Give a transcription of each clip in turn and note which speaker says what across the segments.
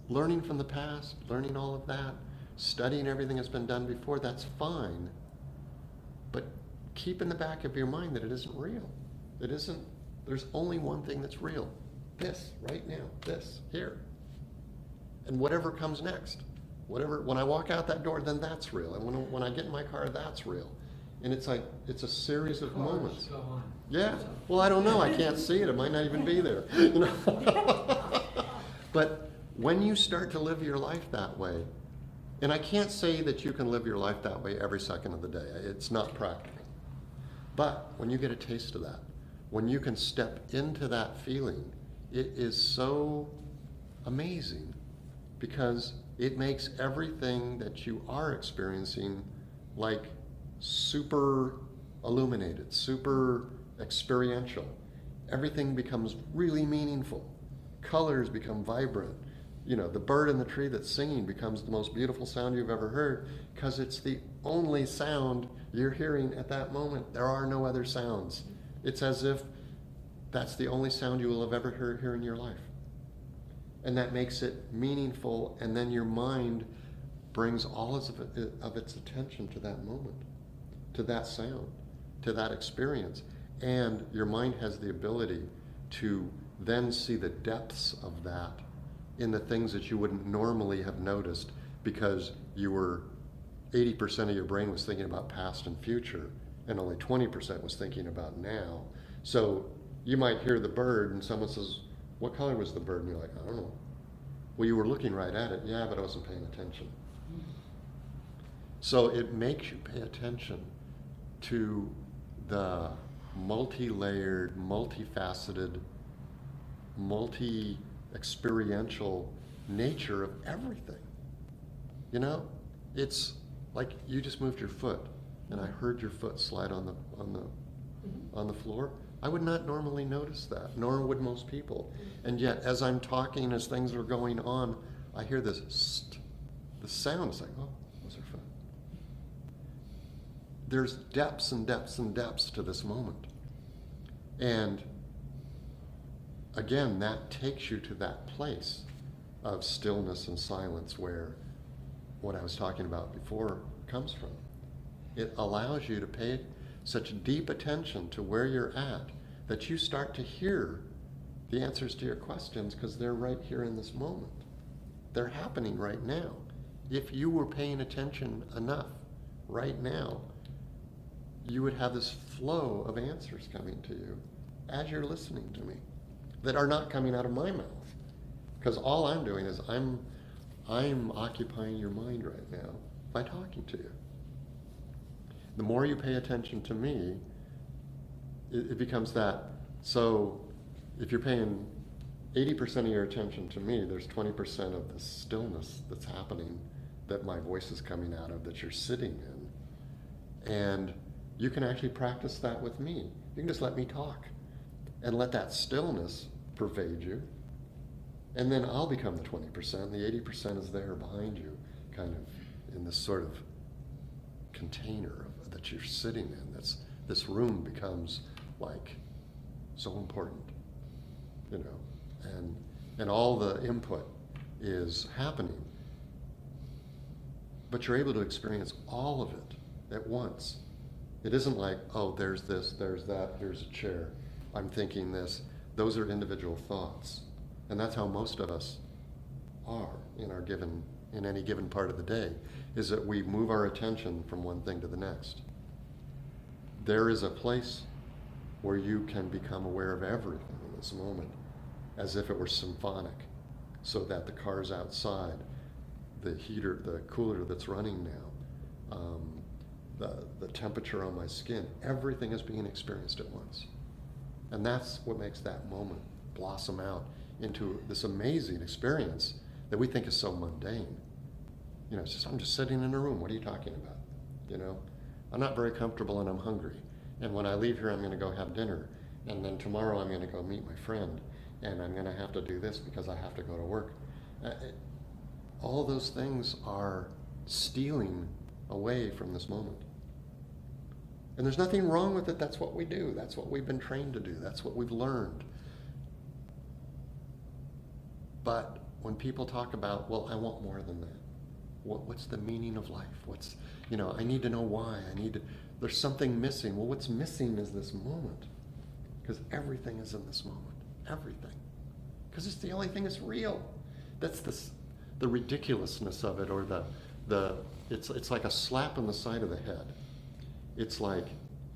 Speaker 1: learning from the past, learning all of that, studying everything that's been done before, that's fine. But keep in the back of your mind that it isn't real. It isn't, there's only one thing that's real. This, right now, this, here. And whatever comes next. Whatever, when I walk out that door, then that's real. And when I get in my car, that's real. And it's like, it's a series of moments.
Speaker 2: Go on.
Speaker 1: Yeah. Well, I don't know. I can't see it. It might not even be there. You know? But when you start to live your life that way, and I can't say that you can live your life that way every second of the day. It's not practical. But when you get a taste of that, when you can step into that feeling, it is so amazing because it makes everything that you are experiencing like super illuminated, super experiential. Everything becomes really meaningful. Colors become vibrant. You know, the bird in the tree that's singing becomes the most beautiful sound you've ever heard because it's the only sound you're hearing at that moment. There are no other sounds. It's as if that's the only sound you will have ever heard here in your life. And that makes it meaningful, and then your mind brings all of its attention to that moment, to that sound, to that experience. And your mind has the ability to then see the depths of that in the things that you wouldn't normally have noticed because you were 80% of your brain was thinking about past and future and only 20% was thinking about now. So you might hear the bird and someone says, what color was the bird? And you're like, I don't know. Well, you were looking right at it. Yeah, but I wasn't paying attention. So it makes you pay attention to the multi-layered, multifaceted, multi-experiential nature of everything. You know, it's like you just moved your foot and I heard your foot slide on the floor. I would not normally notice that, nor would most people. And yet, as I'm talking, as things are going on, I hear this the sound. It's like, oh, those are fun. There's depths and depths and depths to this moment. And again, that takes you to that place of stillness and silence where what I was talking about before comes from. It allows you to pay such deep attention to where you're at that you start to hear the answers to your questions because they're right here in this moment. They're happening right now. If you were paying attention enough right now, you would have this flow of answers coming to you as you're listening to me that are not coming out of my mouth. Because all I'm doing is I'm occupying your mind right now by talking to you. The more you pay attention to me, it becomes that. So if you're paying 80% of your attention to me, there's 20% of the stillness that's happening that my voice is coming out of, that you're sitting in. And you can actually practice that with me. You can just let me talk and let that stillness pervade you. And then I'll become the 20%, the 80% is there behind you, kind of in this sort of container that you're sitting in. This room becomes like so important, you know, and all the input is happening. But you're able to experience all of it at once. It isn't like, oh, there's this, there's that, here's a chair, I'm thinking this. Those are individual thoughts. And that's how most of us are in any given part of the day, is that we move our attention from one thing to the next. There is a place where you can become aware of everything in this moment, as if it were symphonic, so that the cars outside, the heater, the cooler that's running now, the temperature on my skin, everything is being experienced at once. And that's what makes that moment blossom out into this amazing experience that we think is so mundane. You know, it's just, I'm just sitting in a room, what are you talking about? You know, I'm not very comfortable and I'm hungry. And when I leave here, I'm gonna go have dinner. And then tomorrow I'm gonna go meet my friend. And I'm gonna have to do this because I have to go to work. All those things are stealing away from this moment. And there's nothing wrong with it. That's what we do. That's what we've been trained to do. That's what we've learned. But when people talk about, well, I want more than that. What's the meaning of life? I need to know why. There's something missing. Well, what's missing is this moment. Because everything is in this moment. Everything. Because it's the only thing that's real. That's the ridiculousness of it, or it's like a slap on the side of the head. It's like,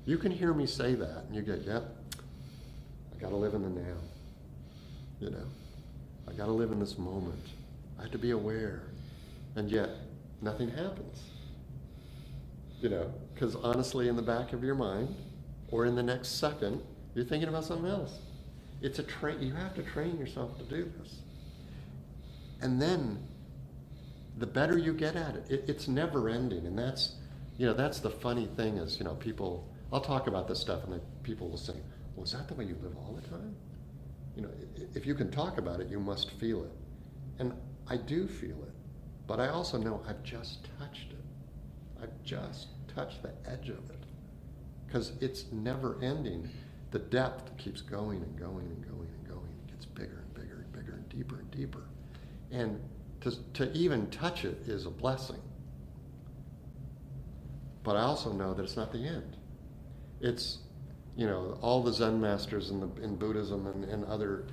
Speaker 1: you can hear me say that, and you go, yep, I gotta live in the now. I gotta live in this moment. I have to be aware. And yet, nothing happens. Because honestly, in the back of your mind, or in the next second, you're thinking about something else. It's you have to train yourself to do this. And then, the better you get at it, it's never ending. And that's the funny thing is, I'll talk about this stuff and then people will say, well, is that the way you live all the time? If you can talk about it, you must feel it. And I do feel it. But I also know I've just touched it. I've just touched the edge of it. Because it's never ending. The depth keeps going and going and going and going. It gets bigger and bigger and bigger and deeper and deeper. And to even touch it is a blessing. But I also know that it's not the end. It's, all the Zen masters in Buddhism and other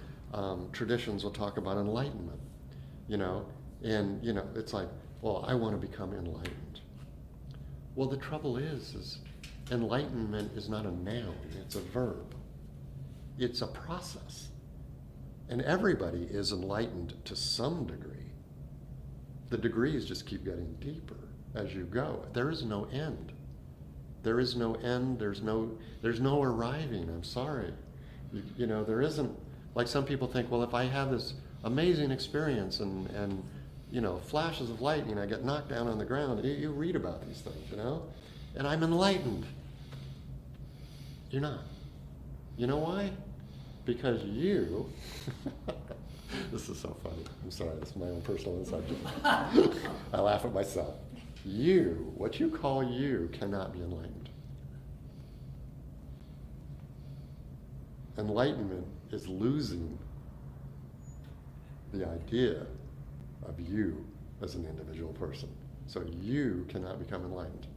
Speaker 1: traditions will talk about enlightenment, and, it's like, well, I want to become enlightened. Well, the trouble is enlightenment is not a noun, it's a verb. It's a process. And everybody is enlightened to some degree. The degrees just keep getting deeper as you go. There is no end. There is no end, there's no arriving, I'm sorry. There isn't, like some people think, well, if I have this amazing experience and flashes of lightning, I get knocked down on the ground. You read about these things, and I'm enlightened. You're not. You know why? Because you, this is so funny. I'm sorry, this is my own personal inside joke. I laugh at myself. What you call you cannot be enlightened. Enlightenment is losing the idea of you as an individual person. So you cannot become enlightened.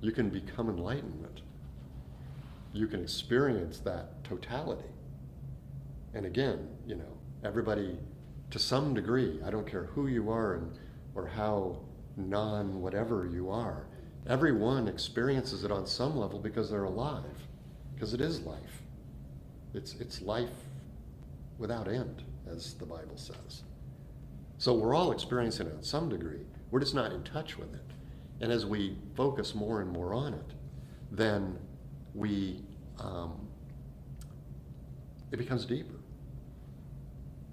Speaker 1: You can become enlightenment. You can experience that totality. And again, everybody, to some degree, I don't care who you are or how non-whatever you are, everyone experiences it on some level because they're alive. Because it is life. It's life without end, as the Bible says. So we're all experiencing it on some degree. We're just not in touch with it. And as we focus more and more on it, then it becomes deeper.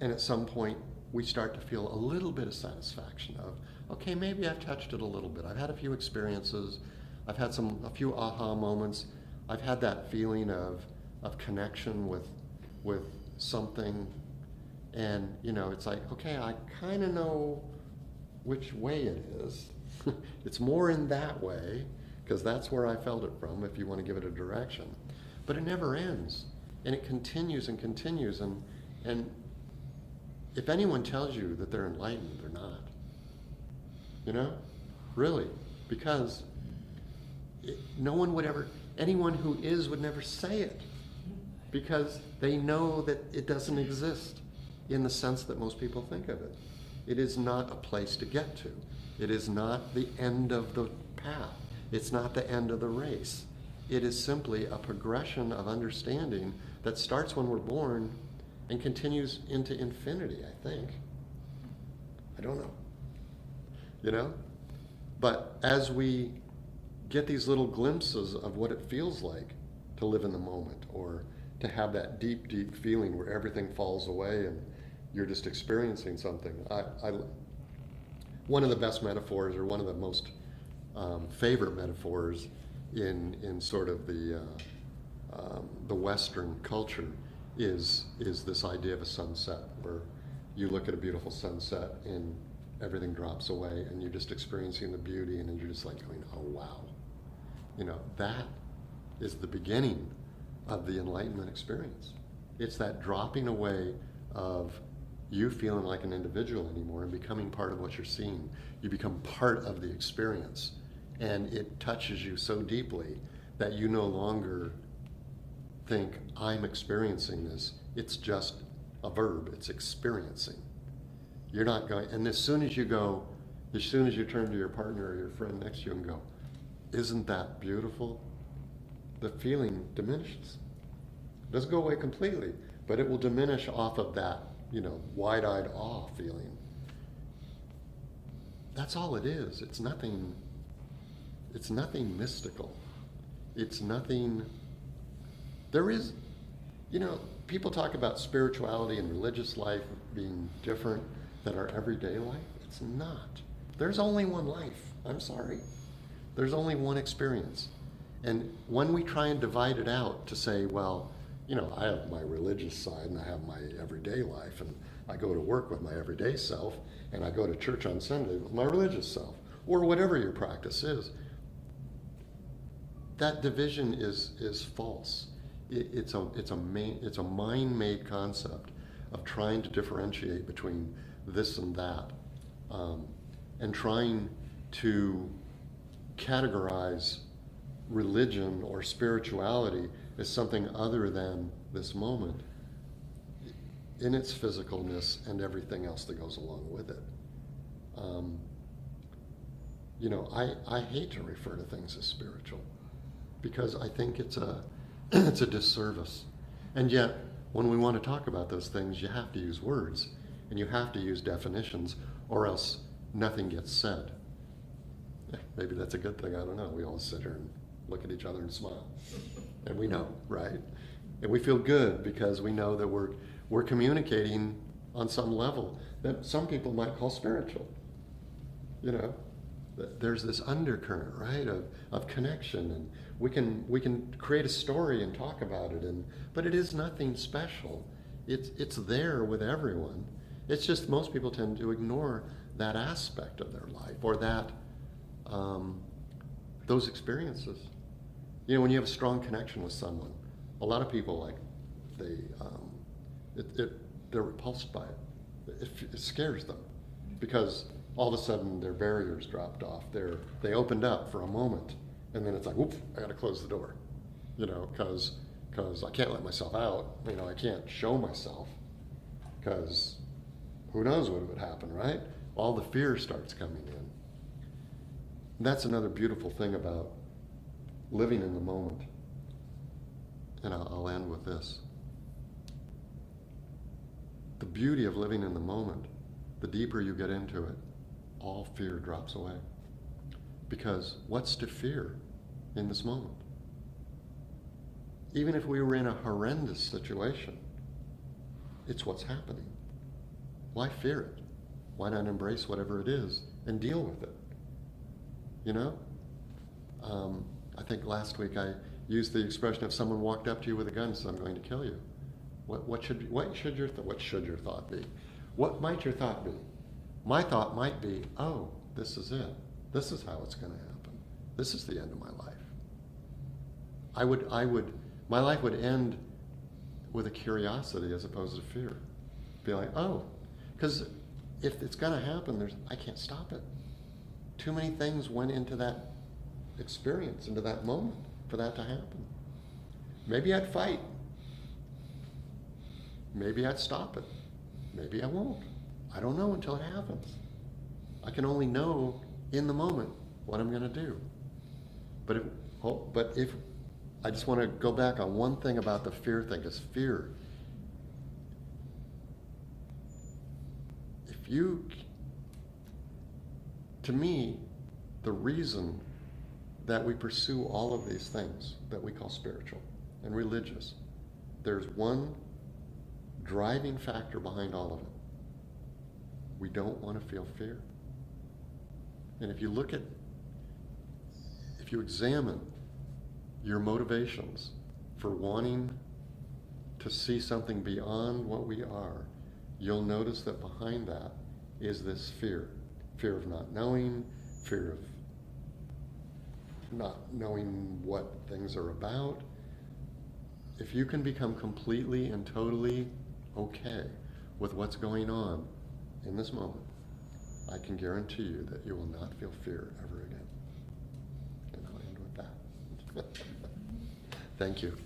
Speaker 1: And at some point, we start to feel a little bit of satisfaction of, okay, maybe I've touched it a little bit. I've had a few experiences. I've had a few aha moments. I've had that feeling of connection with something. And, it's like, okay, I kind of know which way it is. It's more in that way, because that's where I felt it from, if you want to give it a direction. But it never ends. And it continues and continues. And if anyone tells you that they're enlightened, they're not. Really. Because anyone who is would never say it. Because they know that it doesn't exist in the sense that most people think of it. It is not a place to get to. It is not the end of the path. It's not the end of the race. It is simply a progression of understanding that starts when we're born and continues into infinity, I think. I don't know. But as we get these little glimpses of what it feels like to live in the moment, or to have that deep, deep feeling where everything falls away and you're just experiencing something. One of the best metaphors, or one of the most favorite metaphors in sort of the Western culture is this idea of a sunset, where you look at a beautiful sunset and everything drops away and you're just experiencing the beauty, and then you're just like going, oh wow. That is the beginning of the enlightenment experience. It's that dropping away of you feeling like an individual anymore and becoming part of what you're seeing. You become part of the experience. And it touches you so deeply that you no longer think, I'm experiencing this. It's just a verb, it's experiencing. You're not going, and as soon as you turn to your partner or your friend next to you and go, isn't that beautiful? The feeling diminishes. It doesn't go away completely, but it will diminish off of that, wide-eyed awe feeling. That's all it is. It's nothing mystical. It's nothing, there is, people talk about spirituality and religious life being different than our everyday life. It's not. There's only one life. I'm sorry. There's only one experience. And when we try and divide it out to say, well, I have my religious side and I have my everyday life, and I go to work with my everyday self, and I go to church on Sunday with my religious self, or whatever your practice is, that division is false. It's a mind-made concept of trying to differentiate between this and that, and trying to categorize religion or spirituality as something other than this moment in its physicalness and everything else that goes along with it. I hate to refer to things as spiritual because I think it's a disservice. And yet, when we want to talk about those things, you have to use words and you have to use definitions, or else nothing gets said. Maybe that's a good thing, I don't know. We all sit here and look at each other and smile. And we know, right? And we feel good because we know that we're communicating on some level that some people might call spiritual. There's this undercurrent, right, of connection, and we can create a story and talk about it, but it is nothing special. It's there with everyone. It's just most people tend to ignore that aspect of their life, or that those experiences. When you have a strong connection with someone, a lot of people they're repulsed by it. It scares them because all of a sudden their barriers dropped off. They opened up for a moment, and then it's like, whoop, I got to close the door, because I can't let myself out. I can't show myself because who knows what would happen, right? All the fear starts coming in. And that's another beautiful thing about living in the moment. And I'll end with this. The beauty of living in the moment, the deeper you get into it, all fear drops away. Because what's to fear in this moment? Even if we were in a horrendous situation, it's what's happening. Why fear it? Why not embrace whatever it is and deal with it? I think last week I used the expression, if someone walked up to you with a gun and said, I'm going to kill you, what should your thought be? What might your thought be? My thought might be, oh, this is it. This is how it's going to happen. This is the end of my life. My life would end with a curiosity as opposed to fear. Be like, oh, because if it's going to happen, I can't stop it. Too many things went into that experience, into that moment, for that to happen. Maybe I'd fight. Maybe I'd stop it. Maybe I won't. I don't know until it happens. I can only know in the moment what I'm going to do. But if I just want to go back on one thing about the fear thing, because fear, to me, the reason that we pursue all of these things that we call spiritual and religious, there's one driving factor behind all of it. We don't want to feel fear. And if you examine your motivations for wanting to see something beyond what we are, you'll notice that behind that is this fear. Fear of not knowing, fear of not knowing what things are about. If you can become completely and totally okay
Speaker 2: with what's going on in this moment, I can guarantee you that you will not feel fear ever again. And I'll end with that. Thank you.